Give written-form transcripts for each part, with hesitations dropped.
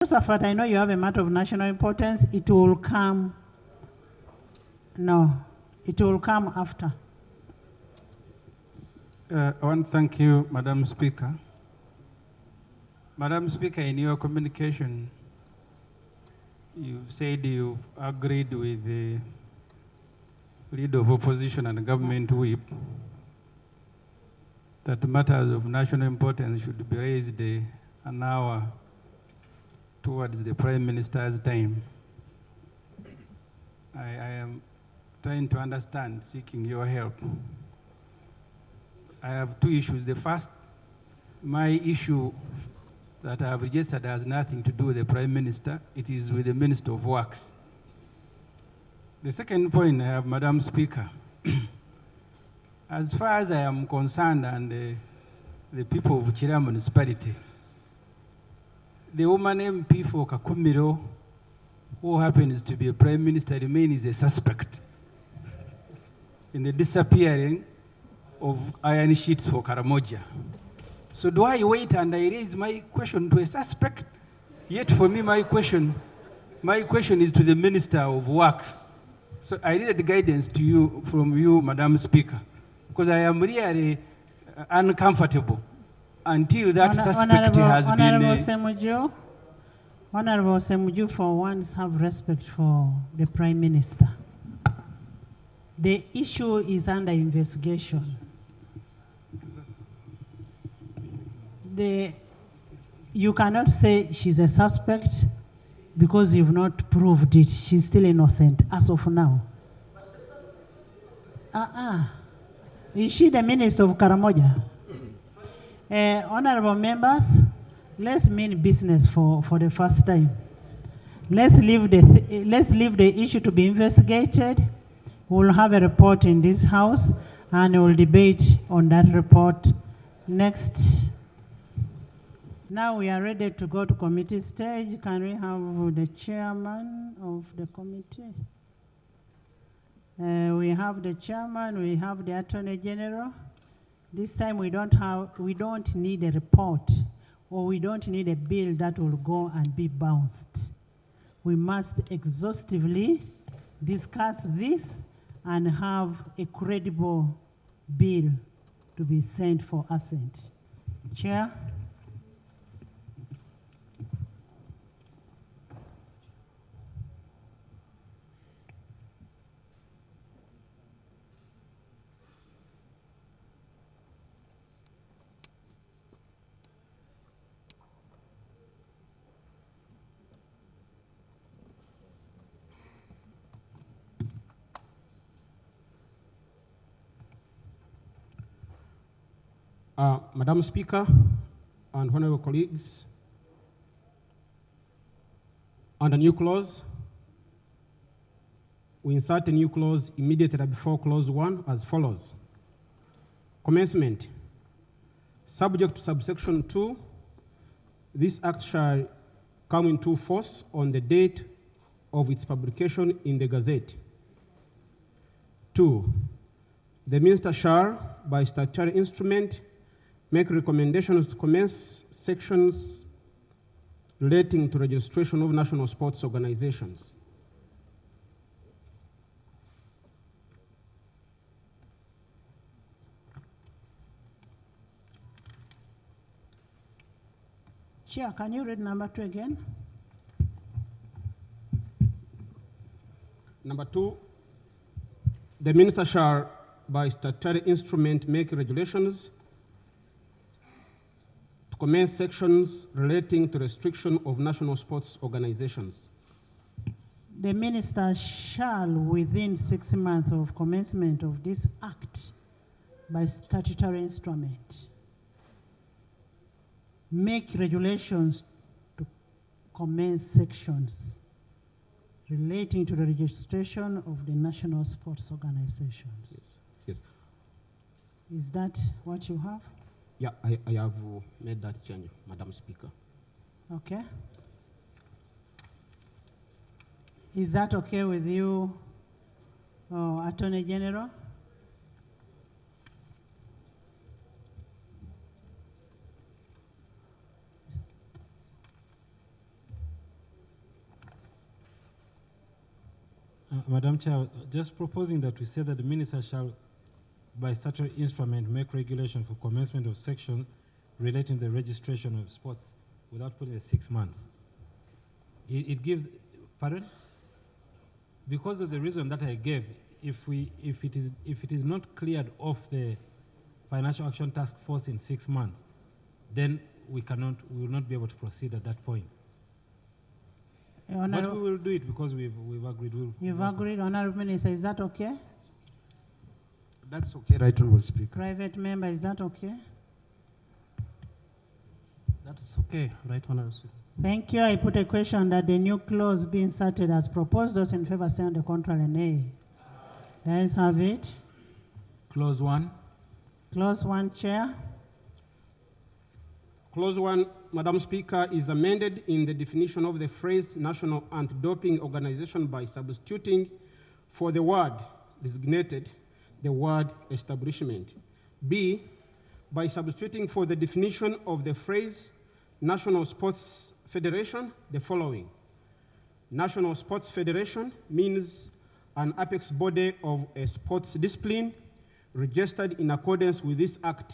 Josephat, I know you have a matter of national importance. It will come. No, it will come after. I want to thank you, Madam Speaker. Madam Speaker, in your communication, you said you agreed with the leader of opposition and government whip that matters of national importance should be raised an hour towards the Prime Minister's time. I am trying to understand, seeking your help. I have two issues. The first, my issue that I have registered has nothing to do with the Prime Minister. It is with the Minister of Works. The second point I have, Madam Speaker, as far as I am concerned and the people of Chira municipality, the woman MP for Kakumiro, who happens to be a Prime Minister, remains a suspect in the disappearing of iron sheets for Karamoja. So do I wait and I raise my question to a suspect? Yet for me, my question is to the Minister of Works. So I needed guidance from you, Madam Speaker, because I am really uncomfortable until that suspect has been... Honorable Ssemujju, for once have respect for the Prime Minister. The issue is under investigation. You cannot say she's a suspect because you've not proved it. She's still innocent as of now. Is she the Minister of Karamoja? Honorable members, let's mean business for the first time. Let's leave the issue to be investigated. We'll have a report in this house and we'll debate on that report next. Now we are ready to go to committee stage. Can we have the chairman of the committee? We have the chairman, we have the Attorney General. This time we don't need a report, or we don't need a bill that will go and be bounced. We must exhaustively discuss this and have a credible bill to be sent for assent. Chair. Madam Speaker and honorable colleagues, under new clause, we insert a new clause immediately before clause 1 as follows. Commencement. Subject to subsection 2, this act shall come into force on the date of its publication in the Gazette. 2. The minister shall, by statutory instrument, make recommendations to commence sections relating to registration of national sports organizations. Chair, can you read number 2 again? Number 2, the minister shall, by statutory instrument, make regulations to commence sections relating to restriction of national sports organizations. The minister shall, within 6 months of commencement of this act, by statutory instrument, make regulations to commence sections relating to the registration of the national sports organizations. Yes. Yes. Is that what you have? Yeah, I have made that change, Madam Speaker. Okay. Is that okay with you, Attorney General? Madam Chair, just proposing that we say that the minister shall, by statutory instrument, make regulation for commencement of section relating to the registration of sports without putting the 6 months. It gives, pardon? Because of the reason that I gave, if it is not cleared off the Financial Action Task Force in 6 months, then we will not be able to proceed at that point. But we will do it because we've agreed. You've agreed, Honourable Minister, is that okay? That's okay, Right Honourable Speaker. Private member, is that okay? That's okay, Right Honourable Speaker. Thank you. I put a question that the new clause be inserted as proposed. Those in favour say on the contrary, nay. The ayes have it. Clause 1. Clause 1, Chair. Clause 1, Madam Speaker, is amended in the definition of the phrase National Anti-Doping Organization by substituting for the word designated the word establishment. B, by substituting for the definition of the phrase National Sports Federation the following. National Sports Federation means an apex body of a sports discipline registered in accordance with this act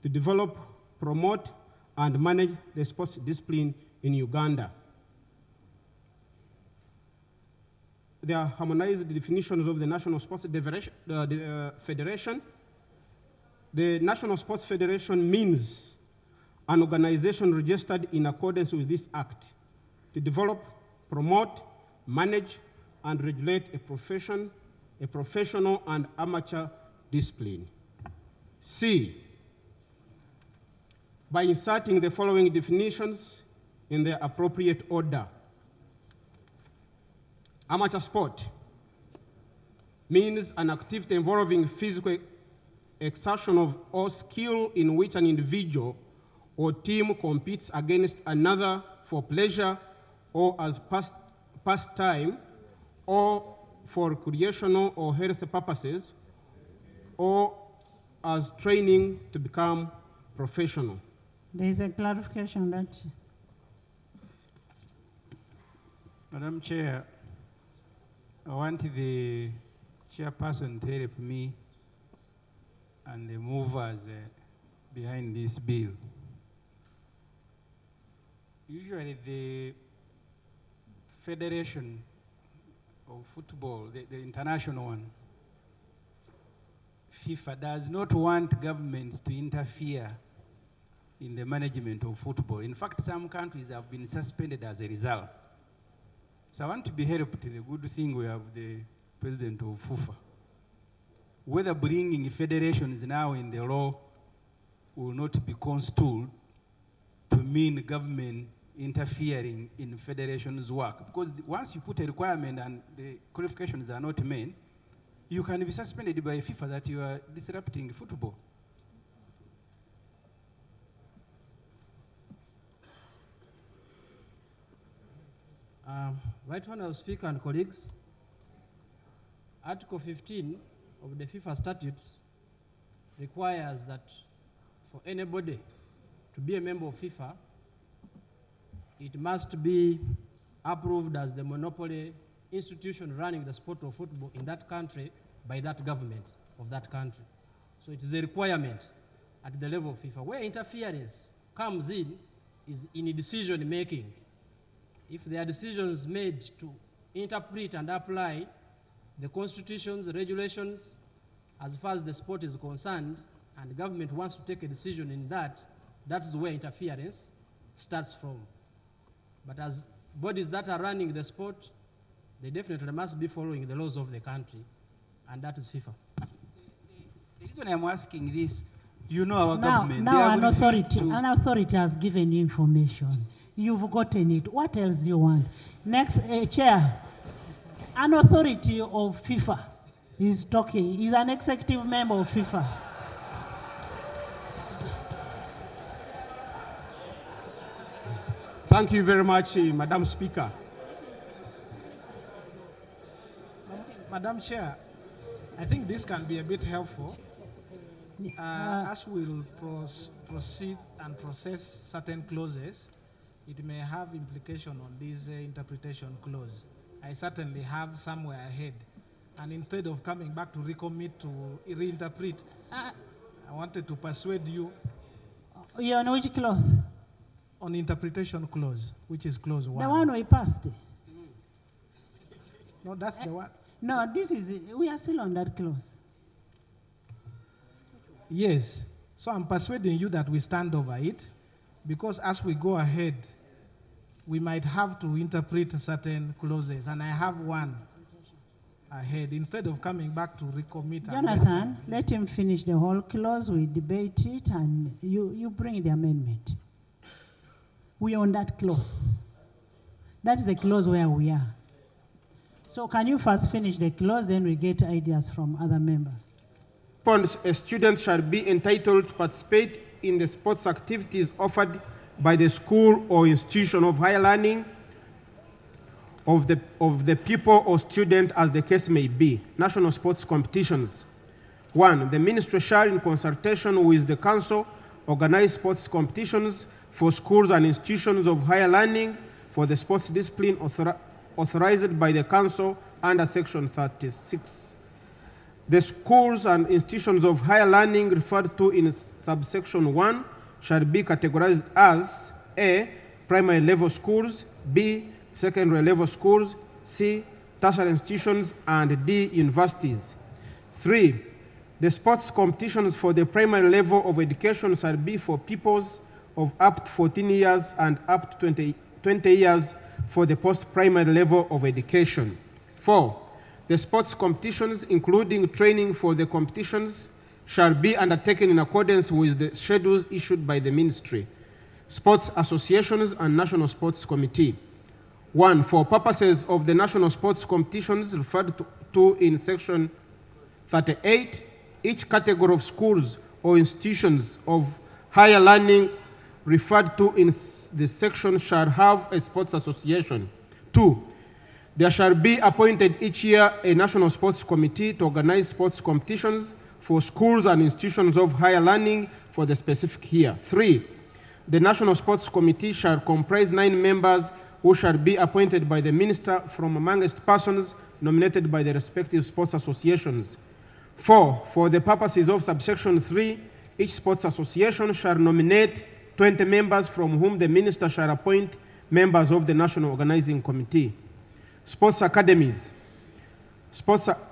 to develop, promote, and manage the sports discipline in Uganda. There are harmonized definitions of the National Sports Federation. The National Sports Federation means an organization registered in accordance with this act to develop, promote, manage, and regulate a professional and amateur discipline. C, by inserting the following definitions in their appropriate order. Amateur sport means an activity involving physical exertion of or skill in which an individual or team competes against another for pleasure or as pastime or for recreational or health purposes or as training to become professional. There is a clarification that. Madam Chair, I want the chairperson to help me and the movers behind this bill. Usually the Federation of Football, the international one, FIFA, does not want governments to interfere in the management of football. In fact, some countries have been suspended as a result. So I want to be helped to the good thing we have the president of FIFA. Whether bringing federations now in the law will not be construed to mean government interfering in federations' work. Because once you put a requirement and the qualifications are not met, you can be suspended by FIFA that you are disrupting football. Right Honourable Speaker and colleagues, Article 15 of the FIFA statutes requires that for anybody to be a member of FIFA, it must be approved as the monopoly institution running the sport of football in that country by that government of that country. So it is a requirement at the level of FIFA. Where interference comes in is in decision making. If there are decisions made to interpret and apply the constitutions, the regulations, as far as the sport is concerned, and the government wants to take a decision in that, that is where interference starts from. But as bodies that are running the sport, they definitely must be following the laws of the country, and that is FIFA. The reason I'm asking this, you know our government. Now an authority has given you information. You've gotten it. What else do you want? Next, Chair, an authority of FIFA is talking. He's an executive member of FIFA. Thank you very much, Madam Speaker. Madam Chair, I think this can be a bit helpful as we'll proceed and process certain clauses. It may have implication on this interpretation clause. I certainly have somewhere ahead. And instead of coming back to recommit to reinterpret, I wanted to persuade you. You're on which clause? On interpretation clause, which is clause 1. The one we passed. No, that's the one. No, we are still on that clause. Yes. So I'm persuading you that we stand over it, because as we go ahead, we might have to interpret certain clauses, and I have one ahead. Instead of coming back to recommit. Jonathan, let him finish the whole clause, we debate it, and you bring the amendment. We are on that clause. That's the clause where we are. So can you first finish the clause, then we get ideas from other members. A student shall be entitled to participate in the sports activities offered by the school or institution of higher learning of the pupil or student, as the case may be. National sports competitions. 1. The ministry shall, in consultation with the council, organize sports competitions for schools and institutions of higher learning for the sports discipline authorized by the council under section 36. The schools and institutions of higher learning referred to in subsection 1 shall be categorized as A. Primary level schools, B. Secondary level schools, C. Tertiary institutions, and D. Universities. 3. The sports competitions for the primary level of education shall be for pupils of up to 14 years and up to 20 years for the post-primary level of education. 4. The sports competitions, including training for the competitions, shall be undertaken in accordance with the schedules issued by the ministry, sports associations, and National Sports Committee. 1. For purposes of the national sports competitions referred to in section 38, each category of schools or institutions of higher learning referred to in this section shall have a sports association. 2. There shall be appointed each year a national sports committee to organize sports competitions for schools and institutions of higher learning for the specific year. 3. The national sports committee shall comprise 9 members who shall be appointed by the minister from amongst persons nominated by the respective sports associations. 4. For the purposes of subsection 3, each sports association shall nominate 20 members from whom the minister shall appoint members of the national organizing committee. Sports academies.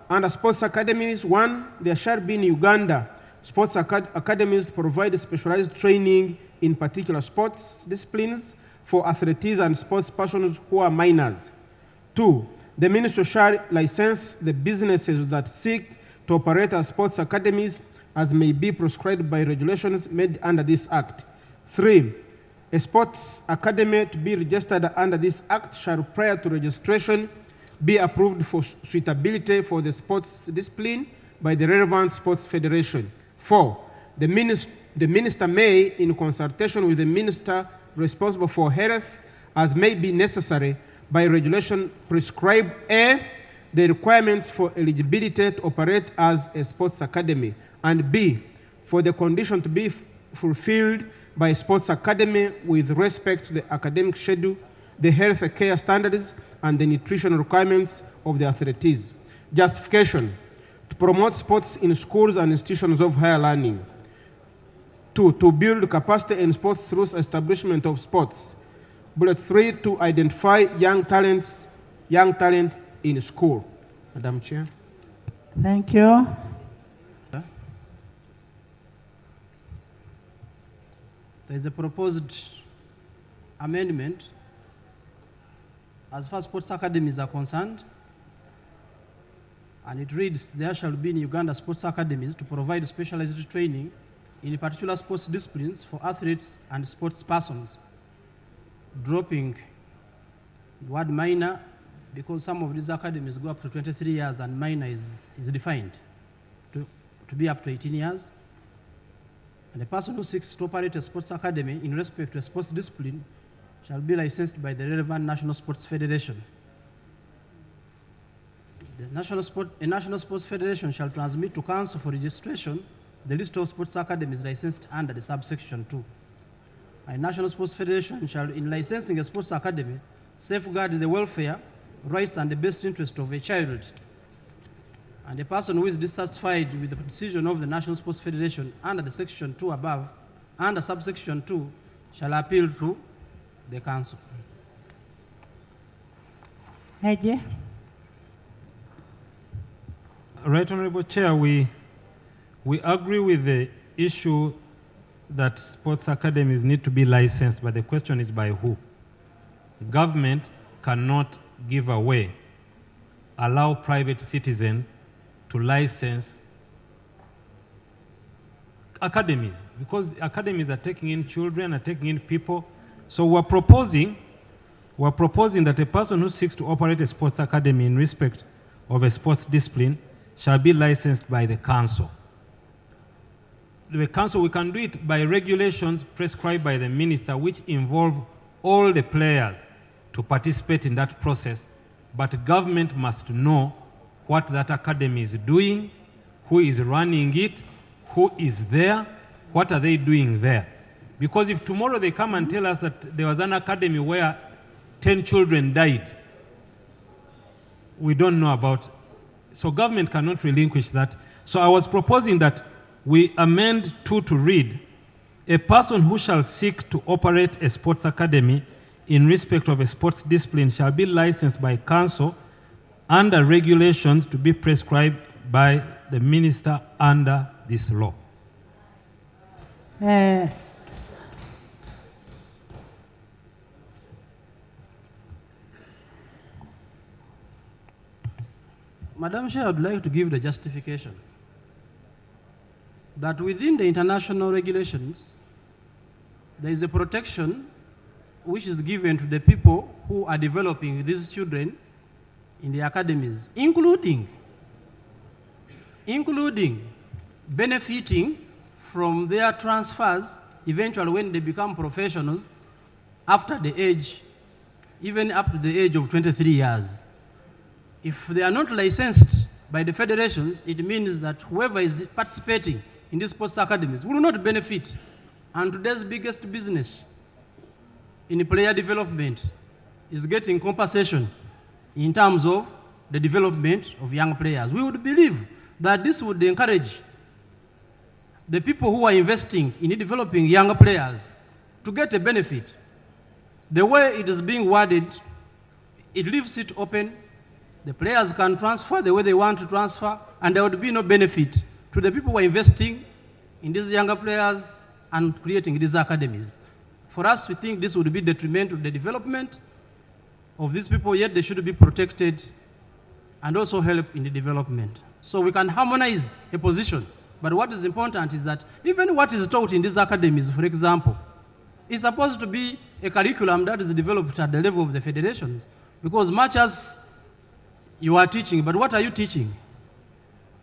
Under sports academies, 1, there shall be in Uganda sports academies to provide specialized training in particular sports disciplines for athletes and sports persons who are minors. 2, the ministry shall license the businesses that seek to operate as sports academies as may be prescribed by regulations made under this Act. 3, a sports academy to be registered under this Act shall, prior to registration, be approved for suitability for the sports discipline by the relevant sports federation. 4, the minister may, in consultation with the minister responsible for health, as may be necessary by regulation, prescribe A, the requirements for eligibility to operate as a sports academy, and B, for the condition to be fulfilled by a sports academy with respect to the academic schedule, the health care standards, and the nutrition requirements of the athletes. Justification: to promote sports in schools and institutions of higher learning. 2, to build capacity in sports through establishment of sports. Bullet 3, to identify young talent in school. Madam Chair. Thank you. There is a proposed amendment as far as sports academies are concerned, and it reads, there shall be in Uganda sports academies to provide specialized training in particular sports disciplines for athletes and sports persons, dropping the word minor because some of these academies go up to 23 years and minor is defined to be up to 18 years. And the person who seeks to operate a sports academy in respect to a sports discipline shall be licensed by the relevant National Sports Federation. A National Sports Federation shall transmit to Council for registration the list of sports academies licensed under the subsection 2. A National Sports Federation shall, in licensing a sports academy, safeguard the welfare rights and the best interest of a child, and a person who is dissatisfied with the decision of the National Sports Federation under the section 2 above, under subsection 2, shall appeal to the council. Eje? Right Honorable Chair, we agree with the issue that sports academies need to be licensed, but the question is by who? Government cannot give away, allow private citizens to license academies, because academies are taking in children, are taking in people. So we're proposing that a person who seeks to operate a sports academy in respect of a sports discipline shall be licensed by the council. The council, we can do it by regulations prescribed by the minister, which involve all the players to participate in that process, but government must know what that academy is doing, who is running it, who is there, what are they doing there. Because if tomorrow they come and tell us that there was an academy where 10 children died, we don't know about. So government cannot relinquish that. So I was proposing that we amend 2 to read, a person who shall seek to operate a sports academy in respect of a sports discipline shall be licensed by council under regulations to be prescribed by the minister under this law. Madam Chair, I would like to give the justification that within the international regulations, there is a protection which is given to the people who are developing these children in the academies, including benefiting from their transfers eventually when they become professionals after the age, even up to the age of 23 years. If they are not licensed by the federations, it means that whoever is participating in these sports academies will not benefit. And today's biggest business in player development is getting compensation in terms of the development of young players. We would believe that this would encourage the people who are investing in developing young players to get a benefit. The way it is being worded, it leaves it open. The players can transfer the way they want to transfer, and there would be no benefit to the people who are investing in these younger players and creating these academies. For us, we think this would be detrimental to the development of these people, yet they should be protected and also help in the development. So we can harmonize a position. But what is important is that even what is taught in these academies, for example, is supposed to be a curriculum that is developed at the level of the federations. Because much as you are teaching, but what are you teaching?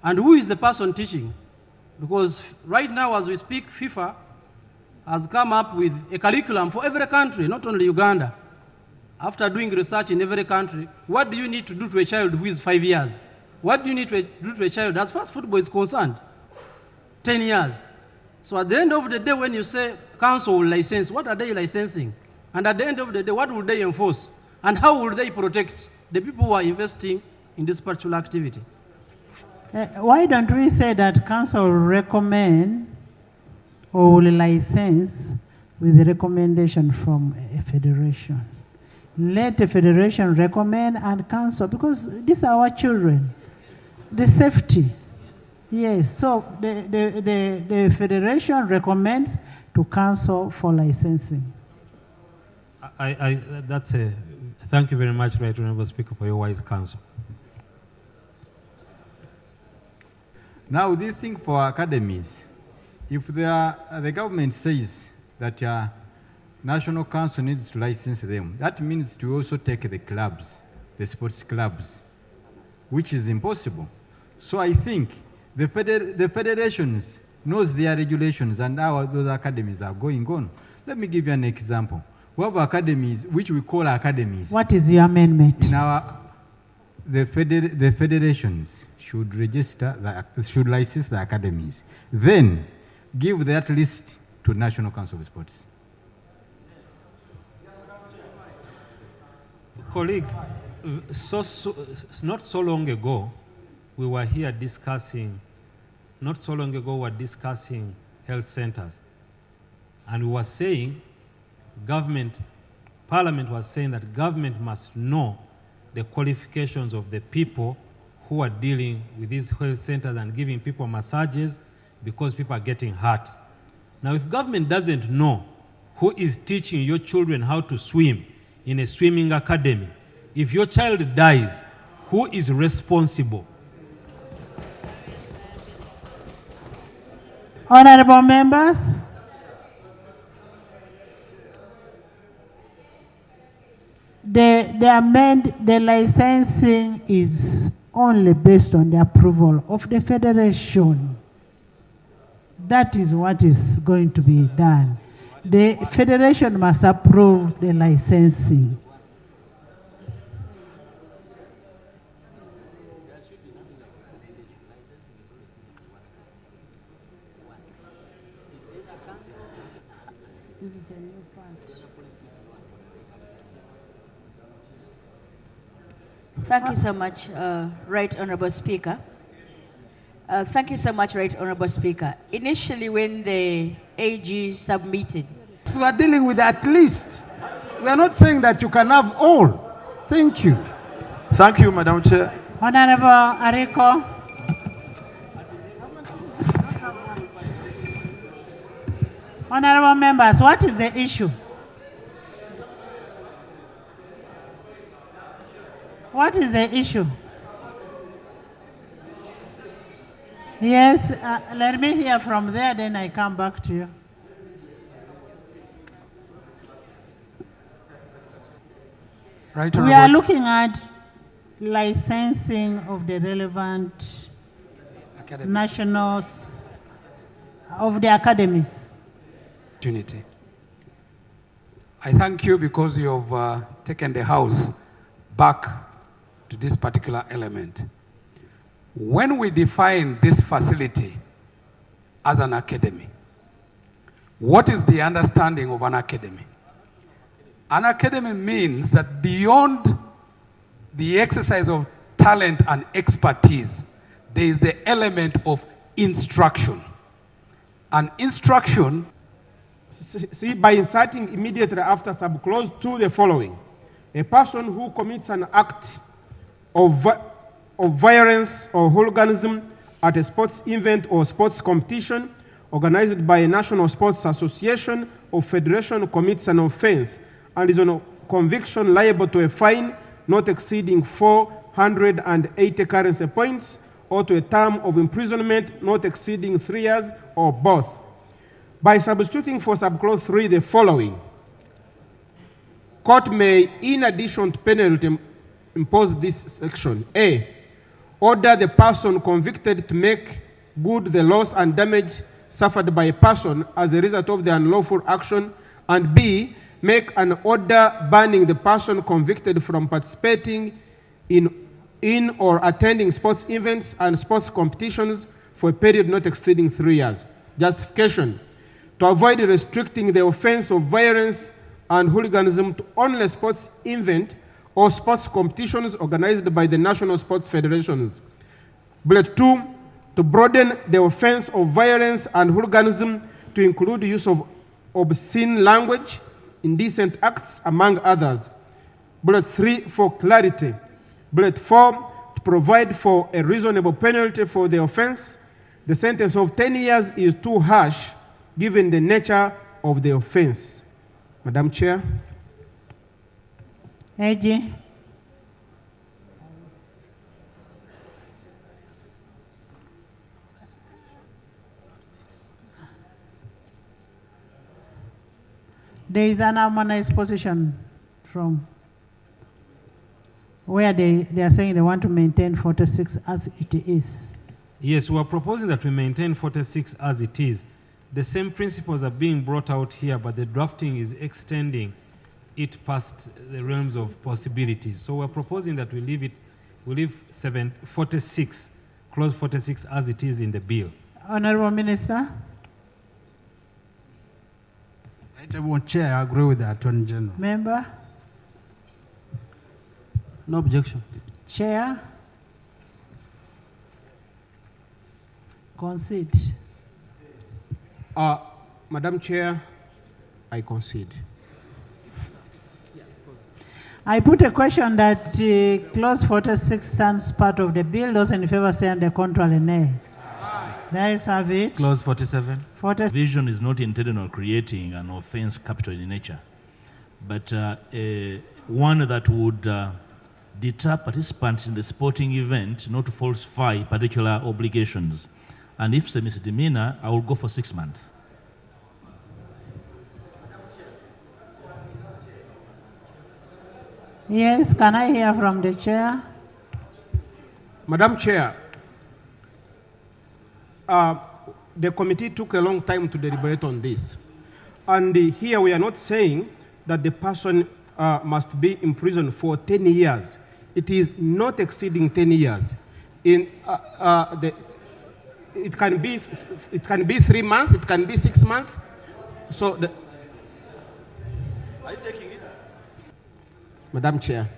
And who is the person teaching? Because right now as we speak, FIFA has come up with a curriculum for every country, not only Uganda. After doing research in every country, what do you need to do to a child who is 5 years? What do you need to do to a child, as far as football is concerned, 10 years? So at the end of the day, when you say council will license, what are they licensing? And at the end of the day, what will they enforce? And how will they protect the people who are investing in this particular activity? Why don't we say that council will recommend or will license with the recommendation from a federation? Let the federation recommend and council, because these are our children. The safety. Yes, so the federation recommends to council for licensing. Thank you very much, Right Honorable Speaker, for your wise counsel. Now, this thing for academies, if the government says that National Council needs to license them, that means to also take the clubs, the sports clubs, which is impossible. So I think the federations knows their regulations and how those academies are going on. Let me give you an example. We have academies, which we call academies. What is your amendment? In the federations should should license the academies. Then give that list to National Council of Sports. Colleagues, not so long ago, we were here discussing, not so long ago, we were discussing health centers. And we were saying, Parliament was saying that government must know the qualifications of the people who are dealing with these health centers and giving people massages because people are getting hurt. Now, if government doesn't know who is teaching your children how to swim in a swimming academy, if your child dies, who is responsible? Honorable members, the licensing is only based on the approval of the federation. That is what is going to be done. The federation must approve the licensing. This is a new part. Thank you so much, Right Honorable Speaker. Thank you so much, Right Honorable Speaker. Initially, when the AG submitted, So we are dealing with at least. We are not saying that you can have all. Thank you. Thank you, Madam Chair. Honorable Ariko. Honorable members, what is the issue? What is the issue? Yes, let me hear from there, then I come back to you. Right, We are looking at licensing of the relevant nationals of the academies. Opportunity. I thank you because you have taken the House back to this particular element. When we define this facility as an academy, what is the understanding of an academy? An academy means that beyond the exercise of talent and expertise, there is the element of instruction. And instruction. See, by inserting immediately after subclause 2 the following: a person who commits an act of violence or hooliganism at a sports event or sports competition organized by a national sports association or federation commits an offense and is on conviction liable to a fine not exceeding 480 currency points or to a term of imprisonment not exceeding 3 years or both. By substituting for subclause 3 the following: court may, in addition to penalty, impose this section. A, order the person convicted to make good the loss and damage suffered by a person as a result of the unlawful action, and B, make an order banning the person convicted from participating in or attending sports events and sports competitions for a period not exceeding 3 years. Justification: to avoid restricting the offense of violence and hooliganism to only sports event or sports competitions organized by the national sports federations. Bullet 2, to broaden the offense of violence and hooliganism to include use of obscene language, indecent acts, among others. Bullet 3, for clarity. Bullet 4, to provide for a reasonable penalty for the offense. The sentence of 10 years is too harsh given the nature of the offense. Madam Chair. AG. There is an harmonized position from where they are saying they want to maintain 46 as it is. Yes, we are proposing that we maintain 46 as it is. The same principles are being brought out here, but the drafting is extending it past the realms of possibilities. So we're proposing that we leave 46, clause 46 as it is in the bill. Honorable Minister. Right, Chair, I agree with the Attorney General. Member. No objection. Chair? Concede. Madam Chair, I concede. I put a question that clause 46 stands part of the bill. Those in favor say on the contrary, nay. The ayes have it. Clause 47. 40. Vision is not intended on creating an offense capital in nature, but one that would deter participants in the sporting event not to falsify particular obligations. And if it's a misdemeanor, I will go for 6 months. Yes, can I hear from the chair? Madam Chair, the committee took a long time to deliberate on this. And here we are not saying that the person must be in prison for 10 years. It is not exceeding 10 years. It can be 3 months, it can be 6 months. So Are you taking it? Madam Chair.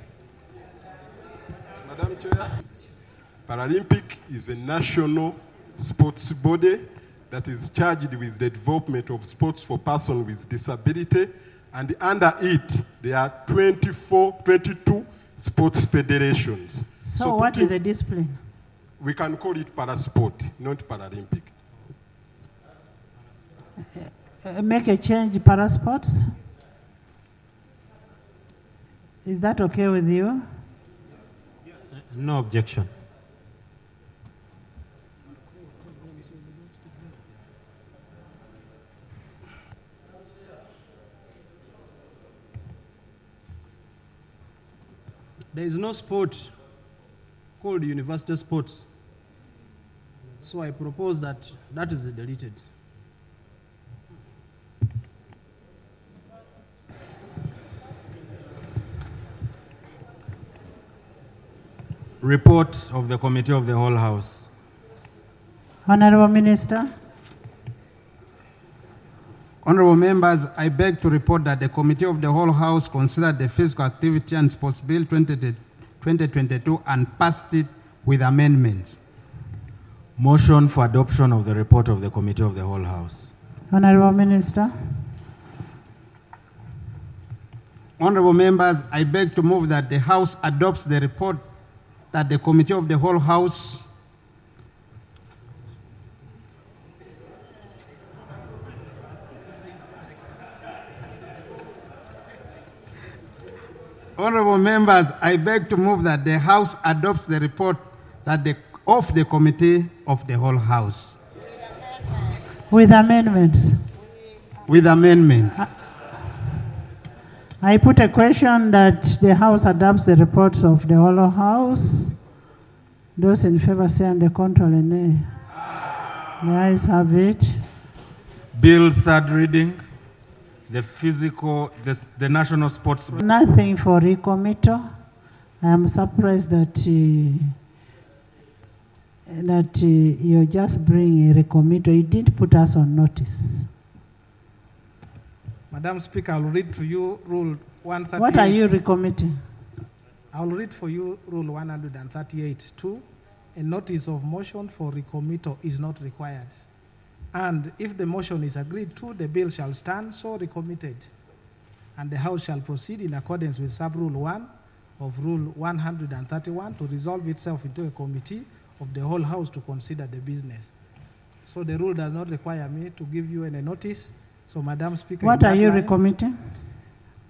Madam Chair, Paralympic is a national sports body that is charged with the development of sports for persons with disability, and under it there are 22 sports federations. So what is a discipline? We can call it parasport, not Paralympic. Make a change, para sports? Is that okay with you? No objection. There is no sport called university sports. So I propose that that is deleted. Report of the Committee of the Whole House. Honorable Minister. Honorable members, I beg to report that the Committee of the Whole House considered the Physical Activity and Sports Bill 2022 and passed it with amendments. Motion for adoption of the report of the Committee of the Whole House. Honorable Minister. Honorable members, I beg to move that the House adopts the report that the Committee of the Whole House Honorable members, I beg to move that the House adopts the report that of the Committee of the Whole House. With amendments. With amendments. I put a question that the House adopts the reports of the whole House. Those in favor say on the contrary, nay. The ayes have it. Bill third reading. The National Sports Bill. Nothing for recommittal. I am surprised that you're just bringing a recommittal. You didn't put us on notice. Madam Speaker, I'll read to you Rule 138. What are you recommitting? I'll read for you Rule 138.2. A notice of motion for recommittal is not required. And if the motion is agreed to, the bill shall stand so recommitted. And the House shall proceed in accordance with Sub-Rule 1 of Rule 131 to resolve itself into a committee of the whole House to consider the business. So the rule does not require me to give you any notice. So, Madam Speaker, what are you recommitting?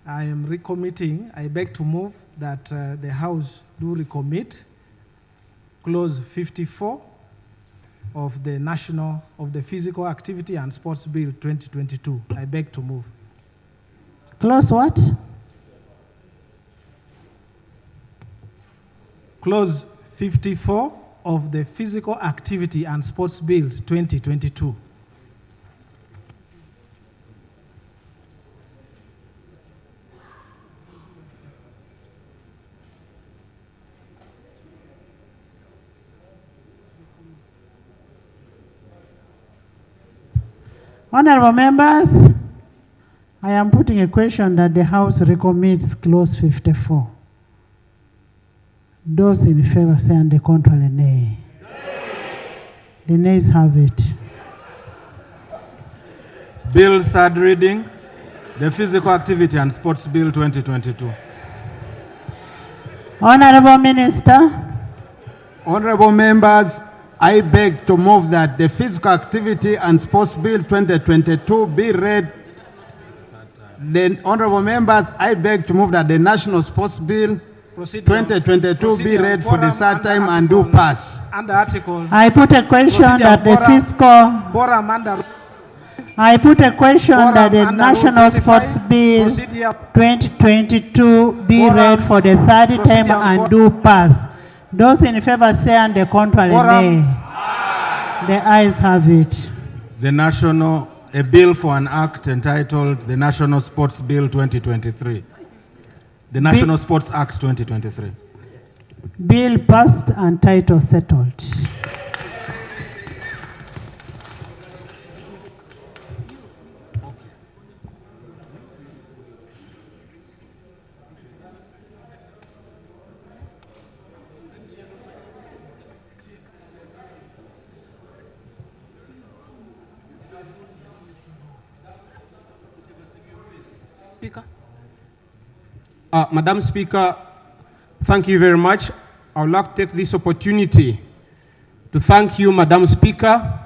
I am recommitting. I beg to move that the House do recommit Clause 54 of the Physical Activity and Sports Bill 2022. I beg to move. Clause what? Clause 54 of the Physical Activity and Sports Bill 2022. Honorable members, I am putting a question that the House recommits Clause 54. Those in favor say on the contrary, nay. The nays have it. Bill third reading, the Physical Activity and Sports Bill 2022. Honorable Minister. Honorable members, I beg to move that the Physical Activity and Sports Bill 2022 be read. Then, honorable members, I beg to move that the National Sports Bill 2022 be read for the third time and do pass. Under article. I put a question that the fiscal. I put a question that the National Sports Bill 2022 be read for the third time and do pass. Those in favor say on the contrary, nay. The ayes have it. A bill for an act entitled the National Sports Bill 2023. The National Sports Act 2023. Bill passed and title settled. Madam Speaker, thank you very much. I would like to take this opportunity to thank you, Madam Speaker,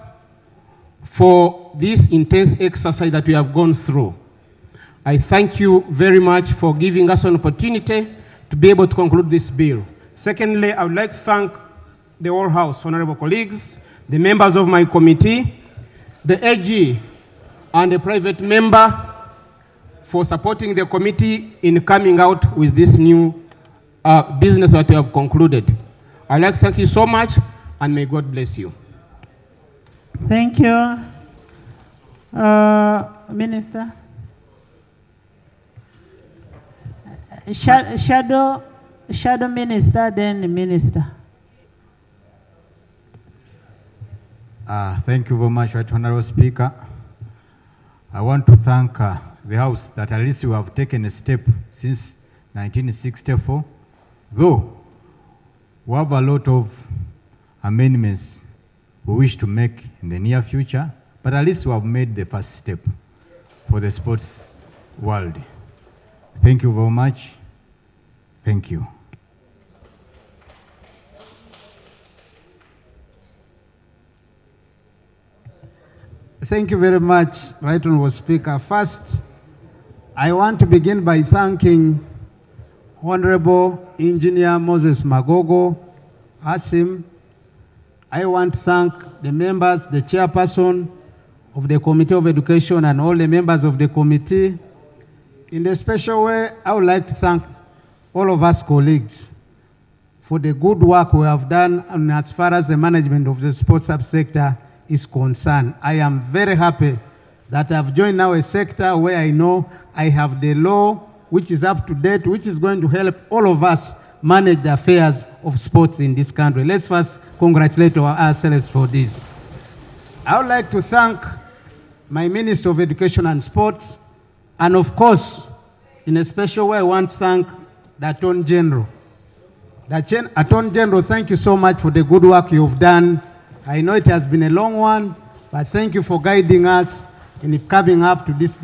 for this intense exercise that we have gone through. I thank you very much for giving us an opportunity to be able to conclude this bill. Secondly, I would like to thank the whole House, honorable colleagues, the members of my committee, the AG, and the private member for supporting the committee in coming out with this new business that we have concluded. I'd like to thank you so much, and may God bless you. Thank you. Minister. Shadow Minister, then the Minister. Thank you very much, Right Honorable Speaker. I want to thank the House that at least we have taken a step since 1964, though we have a lot of amendments we wish to make in the near future, but at least we have made the first step for the sports world. Thank you very much. Thank you. Thank you very much, Right Honorable Speaker. First, I want to begin by thanking Honorable Engineer Moses Magogo, Asim. I want to thank the members, the chairperson of the Committee of Education and all the members of the committee. In a special way, I would like to thank all of us colleagues for the good work we have done and as far as the management of the sports subsector is concerned. I am very happy that I've joined now a sector where I know I have the law which is up to date, which is going to help all of us manage the affairs of sports in this country. Let's first congratulate ourselves for this. I would like to thank my Minister of Education and Sports, and of course, in a special way, I want to thank the Attorney General. The Attorney General, thank you so much for the good work you've done. I know it has been a long one, but thank you for guiding us in coming up to this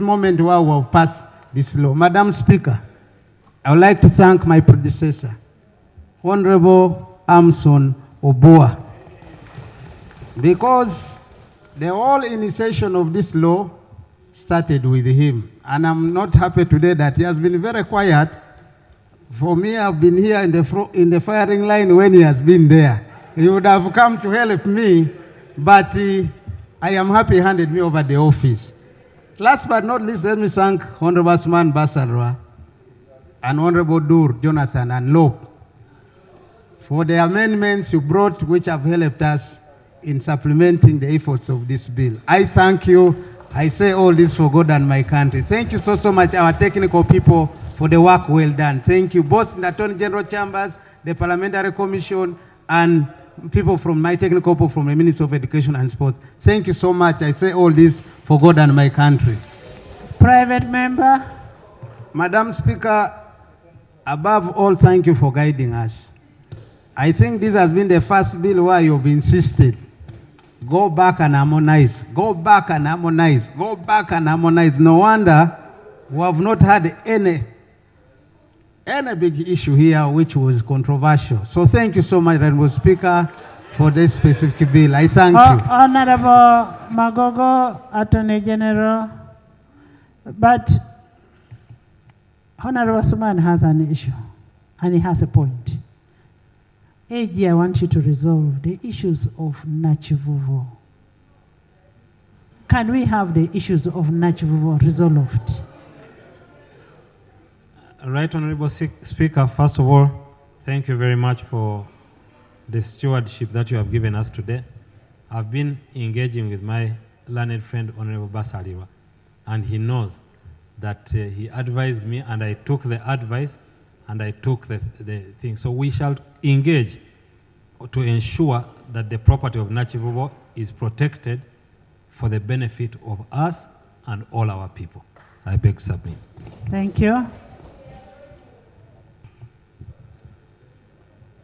moment where we have passed this law. Madam Speaker, I would like to thank my predecessor, Honorable Amson Obua, because the whole initiation of this law started with him. And I'm not happy today that he has been very quiet. For me, I've been here in the firing line when he has been there. He would have come to help me, but I am happy he handed me over the office. Last but not least, let me thank Honorable Asman Basalwa and Honorable Dur, Jonathan, and Lope for the amendments you brought, which have helped us in supplementing the efforts of this bill. I thank you. I say all this for God and my country. Thank you so much, our technical people, for the work well done. Thank you, both in the Attorney General Chambers, the Parliamentary Commission, and people from my technical people from the Ministry of Education and Sport. Thank you so much. I say all this for God and my country. Private member. Madam Speaker, above all, thank you for guiding us. I think this has been the first bill where you've insisted, go back and harmonize, go back and harmonize, go back and harmonize. No wonder we have not had any big issue here which was controversial. So thank you so much, Honorable Speaker, for this specific bill. I thank you. Honorable Magogo, Attorney General, but Honorable Suman has an issue, and he has a point. AG, I want you to resolve the issues of Nachivuvo. Can we have the issues of Nachivuvo resolved? Right, Honorable Speaker, first of all, thank you very much for the stewardship that you have given us today. I've been engaging with my learned friend, Honorable Basaliwa, and he knows that he advised me, and I took the advice, and I took the thing. So we shall engage to ensure that the property of Nachivubo is protected for the benefit of us and all our people. I beg to submit. Thank you.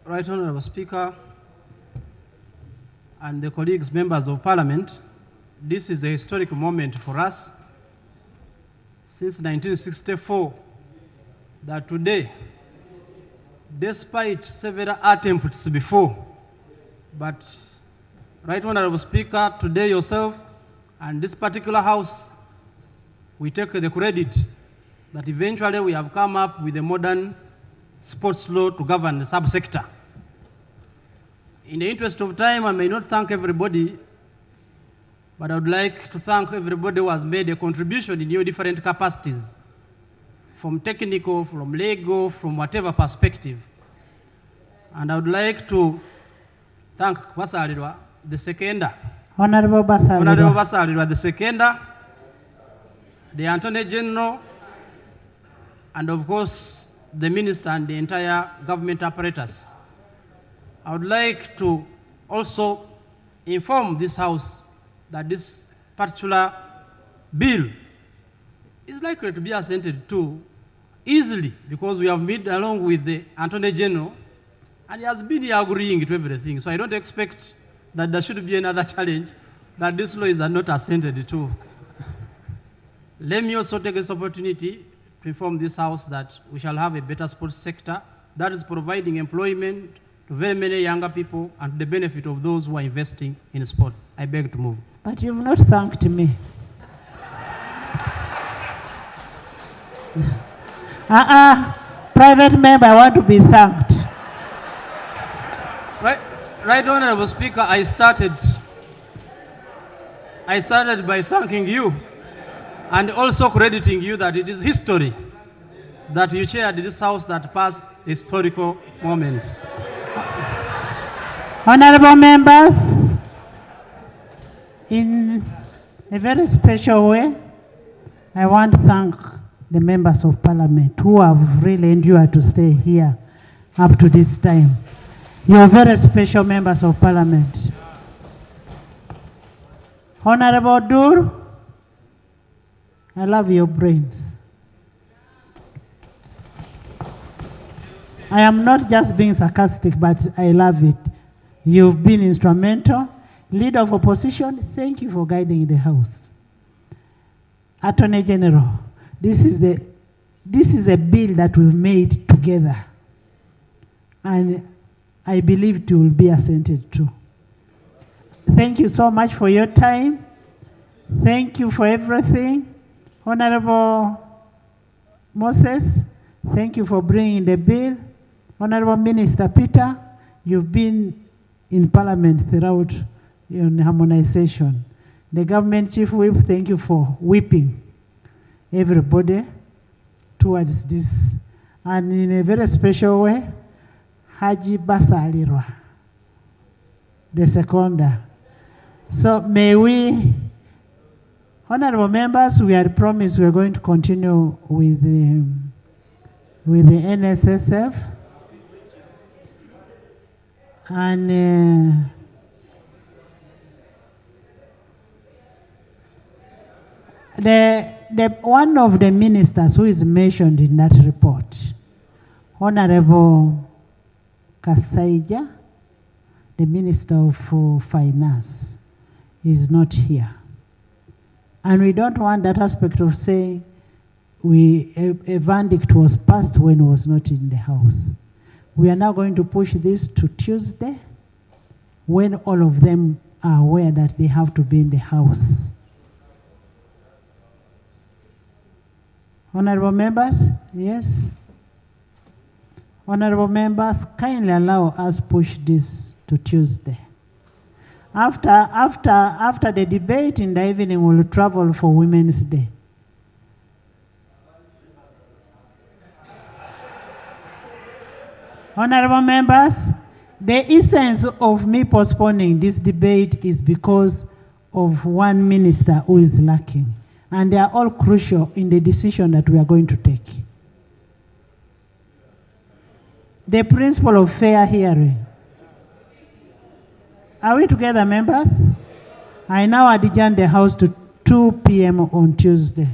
Right, Honorable Speaker, and the colleagues, members of Parliament, this is a historic moment for us. Since 1964, that today, despite several attempts before, but Right Honorable Speaker, today yourself and this particular House, we take the credit that eventually we have come up with a modern sports law to govern the subsector. In the interest of time, I may not thank everybody, but I would like to thank everybody who has made a contribution in your different capacities, from technical, from legal, from whatever perspective. And I would like to thank Basalirwa, the seconder. Honorable Basalirwa. Honorable Basalirwa, the seconder, the Attorney General, and of course, the Minister and the entire government apparatus. I would like to also inform this House that this particular bill is likely to be assented to easily, because we have met along with the Attorney General, and he has been agreeing to everything. So I don't expect that there should be another challenge that this law is not assented to. Let me also take this opportunity to inform this House that we shall have a better sports sector that is providing employment to very many younger people and to the benefit of those who are investing in sport. I beg to move. But you've not thanked me. Private member, I want to be thanked. Right, Honorable Speaker, I started by thanking you and also crediting you that it is history that you chaired this House that passed historical moments. Honorable members, in a very special way, I want to thank the members of Parliament who have really endured to stay here up to this time. You are very special members of Parliament. Honorable Dur, I love your brains. I am not just being sarcastic, but I love it. You've been instrumental. Leader of opposition, thank you for guiding the House. Attorney General, this is a bill that we've made together, and I believe it will be assented to. Thank you so much for your time. Thank you for everything. Honorable Moses, thank you for bringing the bill. Honorable Minister Peter, you've been in Parliament throughout in harmonization. The Government Chief Whip, thank you for whipping everybody towards this. And in a very special way, Haji Basalirwa, the seconder. So may we, honorable members, we had promised we are going to continue with the NSSF. And the one of the ministers who is mentioned in that report Honorable Kasaija, the Minister of Finance, is not here. And we don't want that aspect of saying a verdict was passed when he was not in the House. We are now going to push this to Tuesday, when all of them are aware that they have to be in the House. Honorable members, yes? Honorable members, kindly allow us push this to Tuesday. After the debate in the evening, we'll travel for Women's Day. Honorable members, the essence of me postponing this debate is because of one minister who is lacking. And they are all crucial in the decision that we are going to take. The principle of fair hearing. Are we together, members? I now adjourn the House to 2 p.m. on Tuesday.